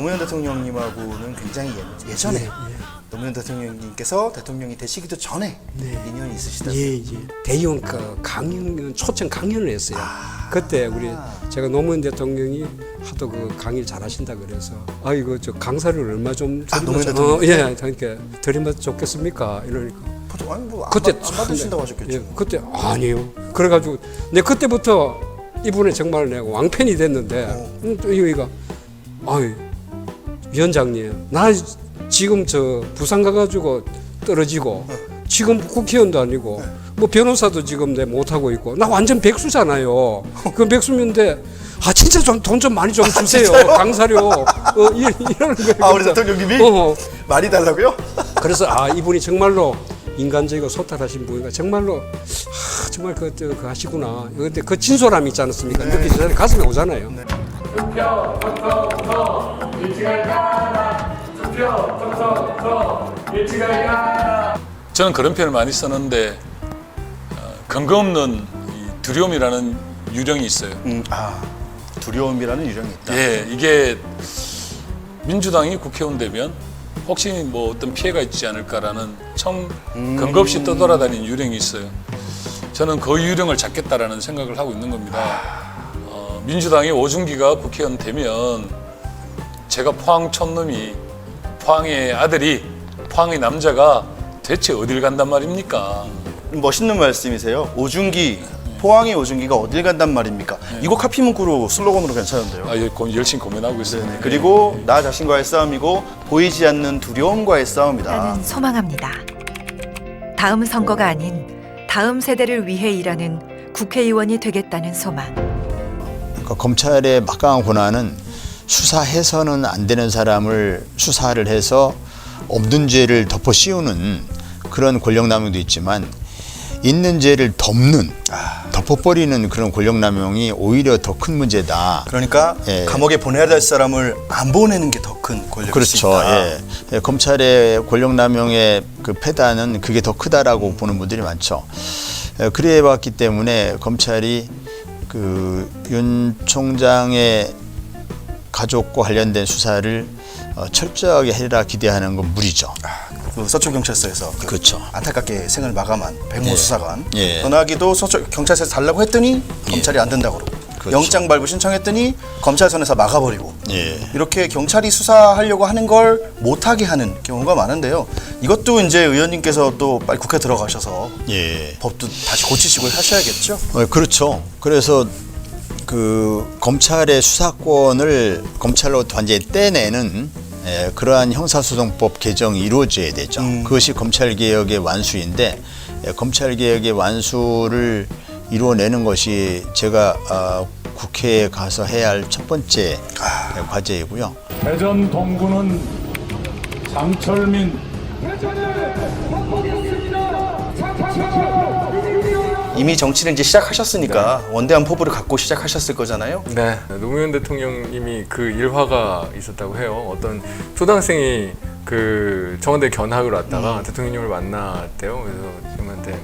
노무현 대통령님하고는 굉장히 예전에 노무현 대통령님께서 대통령이 되시기도 전에 인연이 있으시다고요? 예. 대의원 강연, 초청 강연을 했어요. 그때 제가 노무현 대통령이 하도 그 강의를 잘하신다 그래서 이거 저 강사를 얼마 좀 노무현 대통령? 예, 그러니까 드리면 좋겠습니까? 이러니까 아니 뭐 그때 안 받으신다고 하셨겠죠. 예, 그때 아니요. 그래가지고 내 그때부터 이분의 정말 내가 왕팬이 됐는데 또 여기가 위원장님 나 지금 저 부산 가가지고 떨어지고 지금 국회의원도 아니고 뭐 변호사도 지금 내 못하고 있고 나 완전 백수잖아요. 그 백수인데 진짜 돈 좀 많이 좀 주세요. 강사료 이러는 거예요. 우리 대통령님이 많이 달라고요? 그래서 이분이 정말로 인간적이고 소탈하신 분이가 정말로 정말 그 하시구나. 근데 그 진솔함이 있지 않습니까? 느끼잖아요. 가슴에 오잖아요. 투표 정성서 일찍을 가라. 투표 정성서 일찍을 가라. 저는 그런 표현을 많이 썼는데 근거 없는 이 두려움이라는 유령이 있어요. 두려움이라는 유령이 있다. 예, 이게 민주당이 국회의원 되면 혹시 뭐 어떤 피해가 있지 않을까라는 근거 없이 떠돌아다니는 유령이 있어요. 저는 그 유령을 잡겠다라는 생각을 하고 있는 겁니다. 민주당의 오준기가 국회의원 되면 제가 포항 촌놈이 포항의 아들이 포항의 남자가 대체 어딜 간단 말입니까? 멋있는 말씀이세요. 포항의 오준기가 어딜 간단 말입니까? 이거 카피문구로 슬로건으로 괜찮은데요. 열심히 고민하고 있습니다. 그리고 나 자신과의 싸움이고 보이지 않는 두려움과의 싸움이다. 나는 소망합니다. 다음 선거가 아닌 다음 세대를 위해 일하는 국회의원이 되겠다는 소망. 그러니까 검찰의 막강한 권한은 수사해서는 안 되는 사람을 수사를 해서 없는 죄를 덮어 씌우는 그런 권력남용도 있지만 있는 죄를 덮어버리는 그런 권력남용이 오히려 더 큰 문제다. 그러니까 감옥에 보내야 될 사람을 안 보내는 게 더 큰 권력일 수 그렇죠. 있다. 검찰의 권력남용의 그 패단은 그게 더 크다라고 보는 분들이 많죠. 그래 봤기 때문에 검찰이 그 윤 총장의 가족과 관련된 수사를 철저하게 해라 기대하는 건 무리죠. 그 서초경찰서에서 그렇죠. 안타깝게 생을 마감한 백모 수사관 예. 전화기도 서초경찰서에서 달라고 했더니 검찰이 안 된다고 그러고 그렇죠. 영장 발부 신청했더니 검찰선에서 막아버리고 예. 이렇게 경찰이 수사하려고 하는 걸 못하게 하는 경우가 많은데요. 이것도 이제 의원님께서 또 빨리 국회 들어가셔서 법도 다시 고치시고 하셔야겠죠. 그렇죠. 그래서 그 검찰의 수사권을 검찰로 완전히 떼내는 그러한 형사소송법 개정이 이루어져야 되죠. 그것이 검찰개혁의 완수인데 검찰개혁의 완수를 이루어내는 것이 제가 국회에 가서 해야 할 첫 번째 과제이고요. 대전 동구는 장철민 이미 정치를 이제 시작하셨으니까 원대한 포부를 갖고 시작하셨을 거잖아요. 네, 노무현 대통령님이 그 일화가 있었다고 해요. 어떤 초등학생이 그 청와대 견학을 왔다가 대통령님을 만났대요. 그래서 지금한테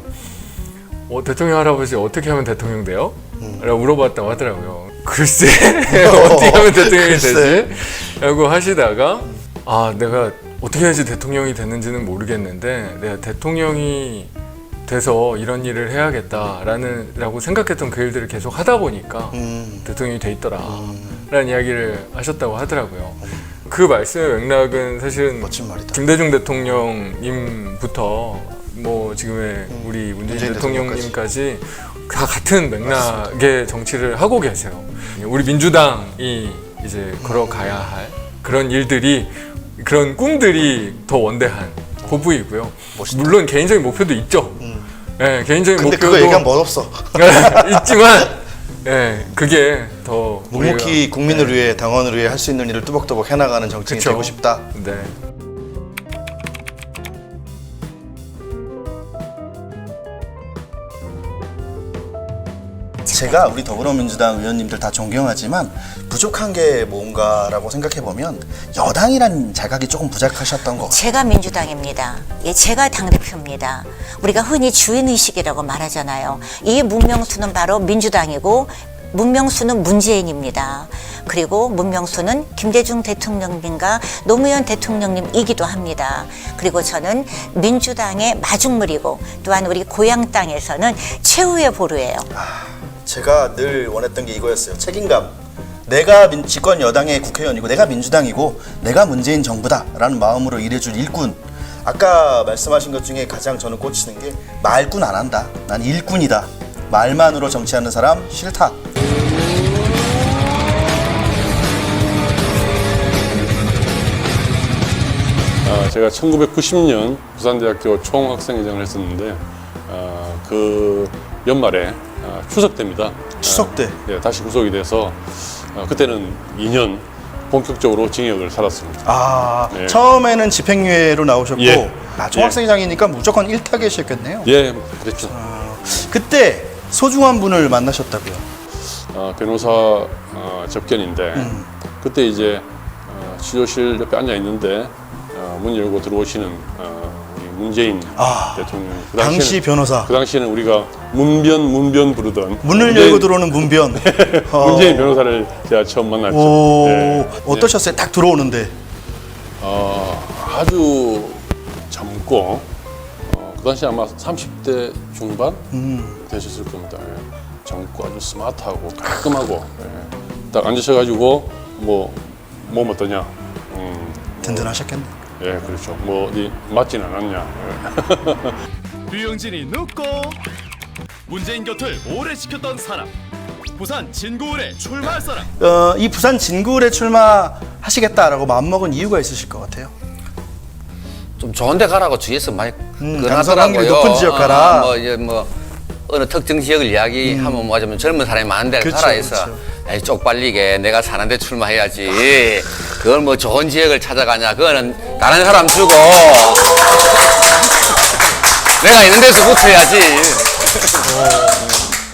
대통령 할아버지 어떻게 하면 대통령 돼요? 라고 물어봤다고 하더라고요. 글쎄 어떻게 하면 대통령이 되지? 라고 하시다가 내가 어떻게 해야지 대통령이 됐는지는 모르겠는데 내가 대통령이 돼서 이런 일을 해야겠다라고 생각했던 그 일들을 계속 하다 보니까 대통령이 돼 있더라 라는 이야기를 하셨다고 하더라고요. 그 말씀의 맥락은 사실은 멋진 말이다. 김대중 대통령님부터 뭐 지금의 우리 문재인 대통령님까지 다 같은 맥락의 정치를 하고 계세요. 우리 민주당이 이제 걸어가야 할 그런 일들이 그런 꿈들이 더 원대한 포부이고요. 멋있다. 물론 개인적인 목표도 있죠. 네, 개인적인 근데 목표도 그거 얘기하면 멋없어. 있지만 그게 더 묵묵히 국민을 위해 당원을 위해 할 수 있는 일을 뚜벅뚜벅 해나가는 정치인이 그쵸. 되고 싶다. 네. 제가 우리 더불어민주당 의원님들 다 존경하지만 부족한 게 뭔가라고 생각해보면 여당이란 자각이 조금 부족하셨던 것 같아요. 제가 민주당입니다. 제가 당대표입니다. 우리가 흔히 주인의식이라고 말하잖아요. 이 문명투는 바로 민주당이고 문명수는 문재인입니다. 그리고 문명수는 김대중 대통령님과 노무현 대통령님이기도 합니다. 그리고 저는 민주당의 마중물이고 또한 우리 고향 땅에서는 최후의 보루예요. 제가 늘 원했던 게 이거였어요. 책임감. 내가 집권 여당의 국회의원이고 내가 민주당이고 내가 문재인 정부다라는 마음으로 일해줄 일꾼. 아까 말씀하신 것 중에 가장 저는 꽂히는 게 말꾼 안 한다. 난 일꾼이다. 말만으로 정치하는 사람 싫다. 제가 1990년 부산대학교 총학생회장을 했었는데 그 연말에 추석 때입니다. 추석 때? 네, 다시 구속이 돼서 그때는 2년 본격적으로 징역을 살았습니다. 네. 처음에는 집행유예로 나오셨고 예. 총학생회장이니까 무조건 일타get이었겠네요. 예, 그랬죠. 그때 소중한 분을 만나셨다고요? 변호사 접견인데 그때 이제 치료실 옆에 앉아 있는데 문 열고 들어오시는 우리 문재인 대통령. 당시 변호사. 그 당시에는 우리가 문변 부르던 문을 열고 들어오는 문변. 문재인 변호사를 제가 처음 만났죠. 네. 어떠셨어요? 딱 들어오는데. 아주 젊고 그 당시 아마 30대 중반 되셨을 겁니다. 예. 젊고 아주 스마트하고 깔끔하고 딱 앉으셔가지고 몸 어떠냐? 든든하셨겠네. 예, 그렇죠. 어디 맞진 않았냐? 예. 류영진이 눕고 문재인 곁을 오래 지켰던 사람, 부산 진구울에 출마할 사람. 이 부산 진구울에 출마하시겠다라고 마음먹은 이유가 있으실 것 같아요. 좀 좋은 데 가라고 주위에서 많이 당선 확률이 높은 지역 가라. 어느 특정 지역을 이야기하면 뭐하자면 젊은 사람이 많은 데를 가라 해서 에이, 쪽팔리게 내가 사는 데 출마해야지. 그걸 뭐 좋은 지역을 찾아가냐. 그거는 다른 사람 주고 내가 있는 데서 붙어야지.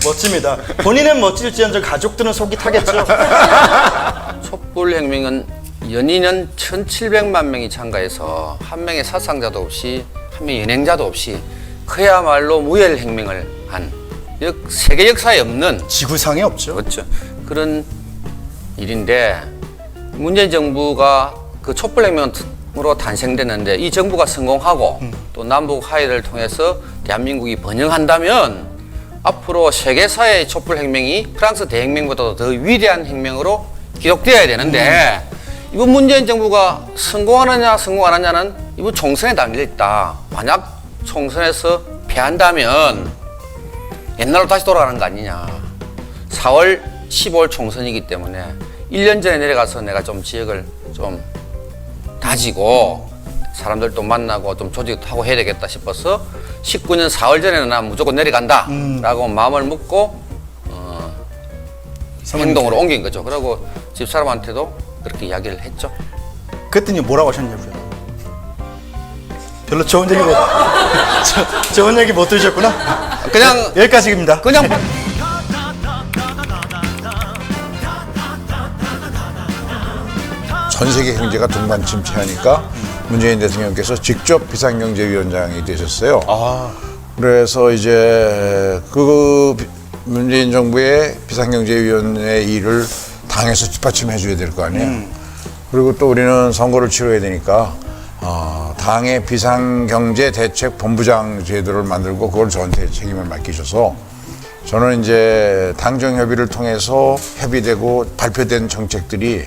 멋집니다. 본인은 멋질지언정 가족들은 속이 타겠죠. 촛불혁명은 연인은 1,700만 명이 참가해서 한 명의 사상자도 없이 한 명의 연행자도 없이 그야말로 무혈혁명을 한 세계 역사에 없는 지구상에 없죠. 그렇죠. 그런 일인데 문재인 정부가 그 촛불혁명으로 탄생됐는데 이 정부가 성공하고 또 남북 화해를 통해서 대한민국이 번영한다면 앞으로 세계사의 촛불혁명이 프랑스 대혁명보다도 더 위대한 혁명으로 기록되어야 되는데 이번 문재인 정부가 성공하느냐 성공 안 하느냐는 이번 총선에 달려있다. 만약 총선에서 패한다면 옛날로 다시 돌아가는 거 아니냐. 4월 15일 총선이기 때문에 1년 전에 내려가서 내가 좀 지역을 좀 다지고 사람들도 만나고 좀 조직도 하고 해야 되겠다 싶어서 19년 4월 전에는 난 무조건 내려간다 라고 마음을 먹고 행동으로 옮긴 거죠. 그리고 집사람한테도 그렇게 이야기를 했죠. 그랬더니 뭐라고 하셨냐고요? 별로 좋은 얘기 좋은 얘기 못 들으셨구나? 그냥 여기까지입니다. 그냥 전 세계 경제가 동반 침체하니까 문재인 대통령께서 직접 비상경제위원장이 되셨어요. 그래서 이제 그 문재인 정부의 비상경제위원회 일을 당에서 뒷받침해 줘야 될 거 아니에요. 그리고 또 우리는 선거를 치러야 되니까 당의 비상경제대책본부장 제도를 만들고 그걸 저한테 책임을 맡기셔서 저는 이제 당정 협의를 통해서 협의되고 발표된 정책들이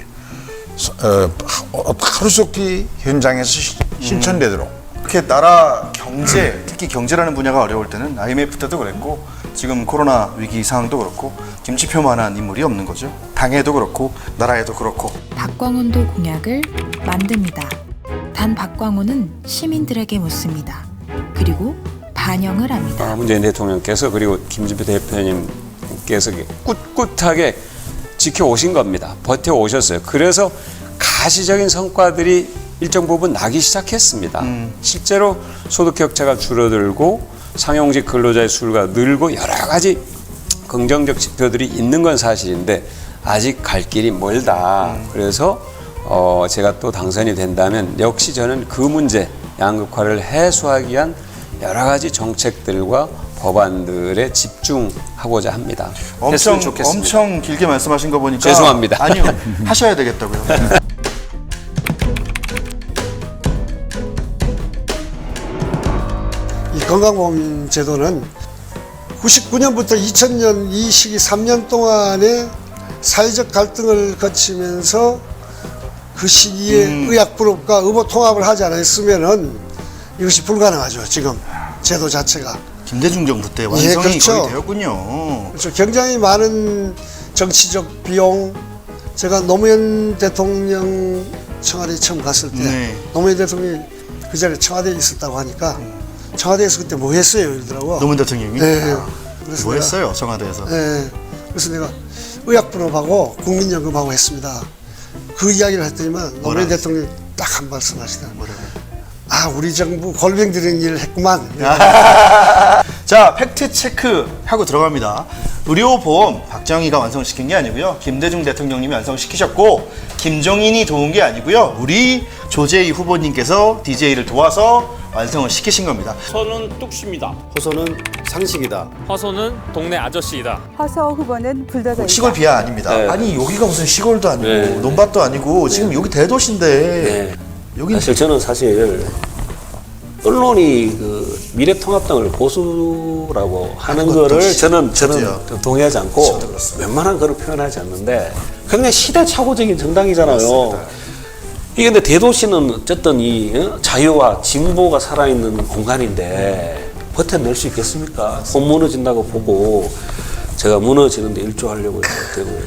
하루속히 현장에서 실천되도록 이렇게 나라 경제, 특히 경제라는 분야가 어려울 때는 IMF 때도 그랬고 지금 코로나 위기 상황도 그렇고 김치표만한 인물이 없는 거죠. 당에도 그렇고 나라에도 그렇고. 박광훈도 공약을 만듭니다. 단 박광훈은 시민들에게 묻습니다. 그리고 반영을 합니다. 문재인 대통령께서 그리고 김진표 대표님께서 꿋꿋하게 지켜오신 겁니다. 버텨오셨어요. 그래서 가시적인 성과들이 일정 부분 나기 시작했습니다. 실제로 소득 격차가 줄어들고 상용직 근로자의 수가 늘고 여러 가지 긍정적 지표들이 있는 건 사실인데 아직 갈 길이 멀다. 그래서 제가 또 당선이 된다면 역시 저는 그 문제 양극화를 해소하기 위한 여러 가지 정책들과 법안들에 집중하고자 합니다. 엄청 했으면 좋겠습니다. 엄청 길게 말씀하신 거 보니까 죄송합니다. 아니요, 하셔야 되겠다고요. 이 건강보험 제도는 99년부터 2000년 이 시기 3년 동안의 사회적 갈등을 거치면서 그 시기에 의약분업과 의료통합을 하지 않았으면은 이것이 불가능하죠. 지금 제도 자체가. 김대중 정부 때 완성이 그렇죠. 거의 되었군요. 그렇죠. 굉장히 많은 정치적 비용. 제가 노무현 대통령 청와대에 처음 갔을 때 노무현 대통령이 그 자리에 청와대에 있었다고 하니까 청와대에서 그때 뭐 했어요 이러더라고. 노무현 대통령이? 네. 그래서 뭐 했어요 청와대에서? 네. 그래서 내가 의약분업하고 국민연금하고 했습니다. 그 이야기를 했더니만 노무현 대통령이 딱 한 말씀 하시더라고요. 아, 우리 정부 골병 들이는 일을 했구만. 자, 팩트 체크 하고 들어갑니다. 의료보험 박정희가 완성시킨 게 아니고요. 김대중 대통령님이 완성시키셨고 김종인이 도운 게 아니고요. 우리 조재희 후보님께서 DJ를 도와서 완성을 시키신 겁니다. 서는 뚝심이다. 호소는 상식이다. 허소는 동네 아저씨이다. 허서 후보는 불도저이다. 시골 비하 아닙니다. 네. 아니 여기가 무슨 시골도 아니고 네. 논밭도 아니고 지금 여기 대도시인데 여기 사실 저는 언론이 그 미래통합당을 보수라고 하는 거를 저는 동의하지 않고 웬만한 거를 표현하지 않는데 굉장히 시대착오적인 정당이잖아요. 맞습니다. 이게 근데 대도시는 어쨌든 이 자유와 진보가 살아있는 공간인데 버텨낼 수 있겠습니까? 못 무너진다고 보고 제가 무너지는데 일조하려고 되고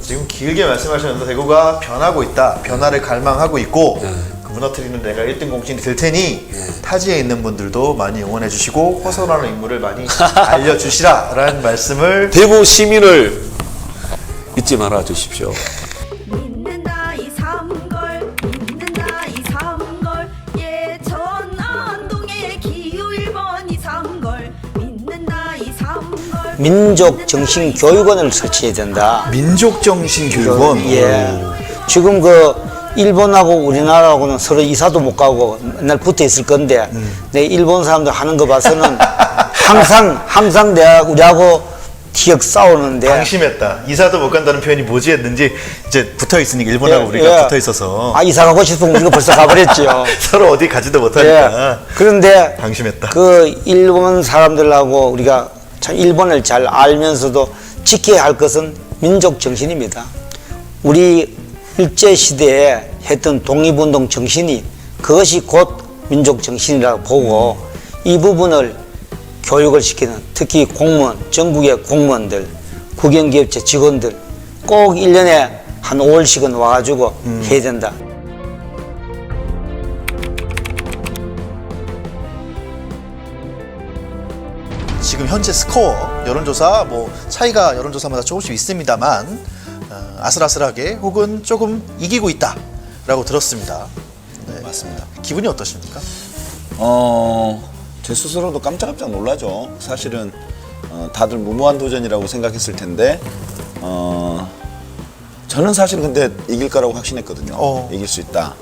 지금 길게 말씀하셨는데 대구가 변하고 있다. 변화를 갈망하고 있고 그 무너뜨리는 내가 1등 공신이 될 테니 타지에 있는 분들도 많이 응원해 주시고 호소라는 인물을 많이 알려주시라라는 말씀을 대구 시민을 잊지 말아 주십시오. 믿는다 이 삼걸 믿는다 이 삼걸 예천 안동의 기후 1번 이 삼걸 믿는다 이 삼걸 민족정신교육원을 설치해야 된다. 민족정신교육원? 예. 지금 그 일본하고 우리나라하고는 서로 이사도 못 가고 맨날 붙어 있을 건데 내 일본 사람들 하는 거 봐서는 항상 내가 우리하고 티격 싸우는데 방심했다. 이사도 못 간다는 표현이 뭐지 했는지 이제 붙어 있으니까 일본하고 우리가 붙어 있어서 아 이사 가고 싶으면 우리가 벌써 가버렸죠. 서로 어디 가지도 못하니까 그런데 방심했다. 그 일본 사람들하고 우리가 참 일본을 잘 알면서도 지켜야 할 것은 민족 정신입니다. 우리 일제 시대에 했던 독립운동 정신이 그것이 곧 민족 정신이라고 보고 이 부분을 교육을 시키는 특히 공무원, 전국의 공무원들, 국영기업체 직원들 꼭 1년에 한 5월씩은 와가지고 해야 된다. 지금 현재 스코어 여론조사 뭐 차이가 여론조사마다 조금씩 있습니다만 아슬아슬하게 혹은 조금 이기고 있다라고 들었습니다. 네, 맞습니다. 기분이 어떠십니까? 제 스스로도 깜짝깜짝 놀라죠. 사실은 다들 무모한 도전이라고 생각했을 텐데 저는 사실 근데 이길 거라고 확신했거든요. 이길 수 있다.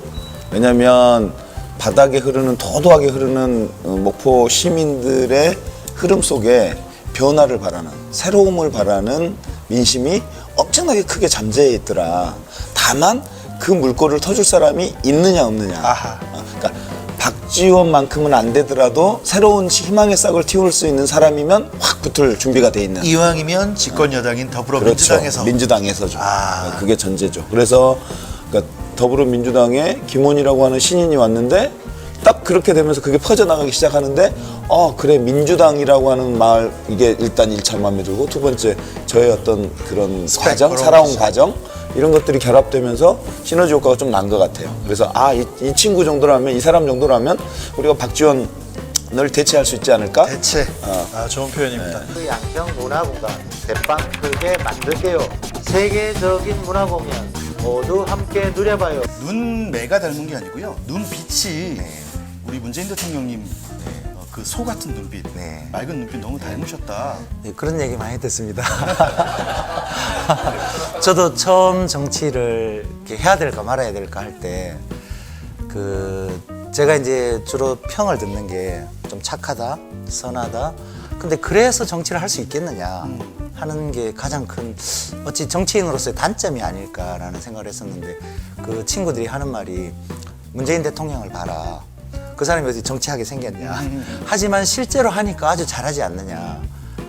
왜냐하면 바닥에 흐르는 도도하게 흐르는 목포 시민들의 흐름 속에 변화를 바라는 새로움을 바라는 민심이 엄청나게 크게 잠재해 있더라. 다만 그 물꼬를 터줄 사람이 있느냐 없느냐. 그러니까 박지원만큼은 안 되더라도 새로운 희망의 싹을 틔울 수 있는 사람이면 확 붙을 준비가 돼 있는. 이왕이면 집권 여당인 더불어민주당에서. 그렇죠. 민주당에서죠. 그게 전제죠. 그래서 그러니까 더불어민주당에 김원희라고 하는 신인이 왔는데 딱 그렇게 되면서 그게 퍼져나가기 시작하는데 그래 민주당이라고 하는 말 이게 일단 1차 마음에 들고 두 번째 저의 어떤 그런 과정, 살아온 과정 이런 것들이 결합되면서 시너지 효과가 좀 난 것 같아요. 그래서 이 친구 정도라면 이 사람 정도라면 우리가 박지원을 대체할 수 있지 않을까? 대체. 좋은 표현입니다. 그 양평 문화공간 대빵 크게 만들게요. 세계적인 문화공연 모두 함께 누려봐요. 눈매가 닮은 게 아니고요. 눈빛이 우리 문재인 대통령님 그 소 같은 눈빛, 맑은 눈빛 너무 닮으셨다. 네, 그런 얘기 많이 듣습니다. 저도 처음 정치를 이렇게 해야 될까 말아야 될까 할 때 제가 이제 주로 평을 듣는 게 좀 착하다, 선하다, 근데 그래서 정치를 할 수 있겠느냐 하는 게 가장 큰 어찌 정치인으로서의 단점이 아닐까라는 생각을 했었는데 그 친구들이 하는 말이 문재인 대통령을 봐라. 그 사람이 어디 정치하게 생겼냐. 하지만 실제로 하니까 아주 잘하지 않느냐.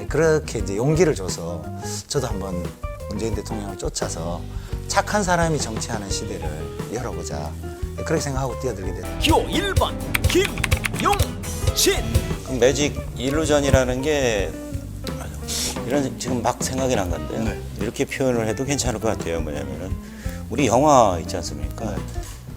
그렇게 이제 용기를 줘서 저도 한번 문재인 대통령을 쫓아서 착한 사람이 정치하는 시대를 열어보자. 그렇게 생각하고 뛰어들게 됐어요. 표 1번 김용신. 매직 일루전이라는 게 이런 지금 막 생각이 난 건데요. 이렇게 표현을 해도 괜찮을 것 같아요. 뭐냐면은 우리 영화 있지 않습니까?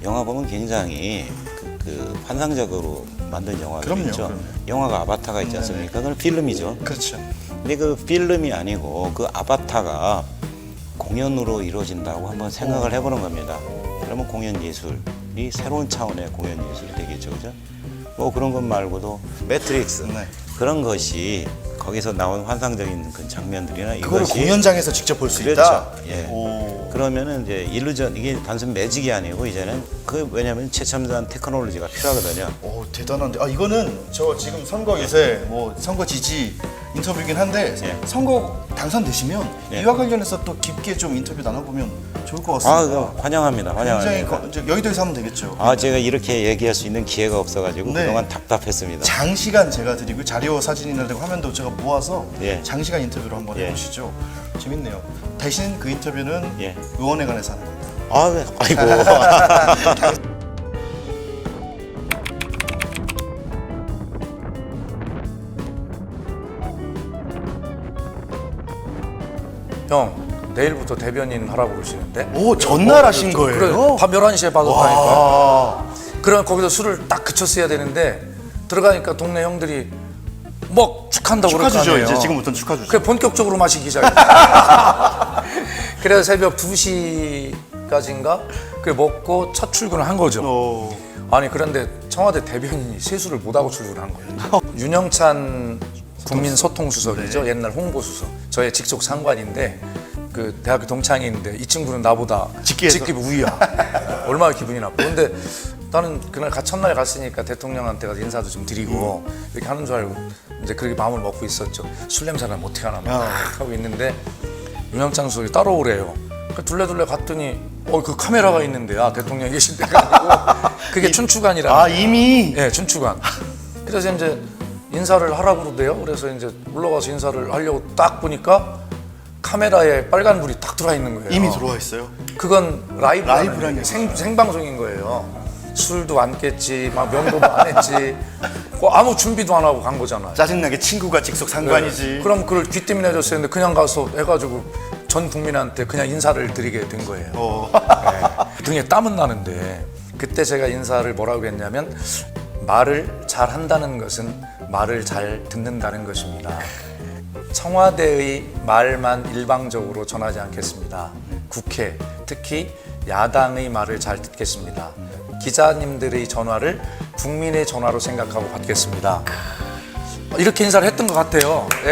영화 보면 굉장히 그 환상적으로 만든 영화들 있죠. 영화가 아바타가 있지 않습니까? 그건 필름이죠. 그렇죠. 근데 그 필름이 아니고 그 아바타가 공연으로 이루어진다고 한번 생각을 해보는 겁니다. 그러면 공연 예술이 새로운 차원의 공연 예술이 되겠죠, 그죠? 뭐 그런 것 말고도 매트릭스 그런 것이 거기서 나온 환상적인 그 장면들이나 그거를 이것이 공연장에서 직접 볼 수 그렇죠. 있다. 예. 그러면은 이제 일루전 이게 단순 매직이 아니고 이제는 그 왜냐하면 최첨단 테크놀로지가 필요하거든요. 오 대단한데. 아 이거는 저 지금 선거 요새 뭐 선거 지지 인터뷰이긴 한데 선거 당선되시면 이와 관련해서 또 깊게 좀 인터뷰 나눠보면 좋을 것 같습니다. 아, 그거 환영합니다. 환영합니다. 굉장히 여의도에서 하면 되겠죠. 아 제가 이렇게 얘기할 수 있는 기회가 없어가지고 그동안 답답했습니다. 장시간 제가 드리고 자료 사진이나 되고 화면도 제가 모아서 장시간 인터뷰를 한번 해보시죠. 재밌네요. 대신 그 인터뷰는 의원에 관해서 하는 겁니다. 아, 네. 아이고. 형 내일부터 대변인 하라고 그러시는데. 오 전날 하신 거예요? 그래, 밤 11시에 받았다니까. 그럼 거기서 술을 딱 그쳤어야 되는데 들어가니까 동네 형들이 뭐 축한다고 그럴 거 축하주죠. 아니에요. 이제 지금부터는 축하주죠. 그래 본격적으로 마시기 시작했어요. 그래서 새벽 2시까지인가 그 먹고 첫 출근을 한 거죠. 아니 그런데 청와대 대변인이 세수를 못하고 출근한 거예요. 윤영찬 국민소통수석이죠. 옛날 홍보수석. 저의 직속 상관인데 그 대학교 동창인데 이 친구는 나보다 직급 우위야. 얼마나 기분이 나빠. 근데 나는 그날 첫날 갔으니까 대통령한테 가서 인사도 좀 드리고 이렇게 하는 줄 알고 이제 그렇게 마음을 먹고 있었죠. 술 냄새는 어떻게 하나 막 하고 있는데 윤영찬 수석이 따라오래요. 둘레둘레 갔더니 그 카메라가 있는데 대통령이 계신 데가 아니고 그게 춘추관이라. 이미? 네, 춘추관. 그래서 이제 인사를 하라고 그러대요. 그래서 이제 올라가서 인사를 하려고 딱 보니까 카메라에 빨간불이 딱 들어와 있는 거예요. 이미 들어와 있어요? 그건 라이브라는 생방송인 거예요. 술도 안 깼지, 막 면도도 안 했지, 아무 준비도 안 하고 간 거잖아요. 짜증나게 친구가 직속 상관이지. 네. 그럼 그걸 귀때문에 해줬어야 했는데 그냥 가서 해가지고 전 국민한테 그냥 인사를 드리게 된 거예요. 네. 등에 땀은 나는데 그때 제가 인사를 뭐라고 했냐면 말을 잘 한다는 것은 말을 잘 듣는다는 것입니다. 청와대의 말만 일방적으로 전하지 않겠습니다. 국회, 특히 야당의 말을 잘 듣겠습니다. 기자님들의 전화를 국민의 전화로 생각하고 받겠습니다. 이렇게 인사를 했던 것 같아요. 네.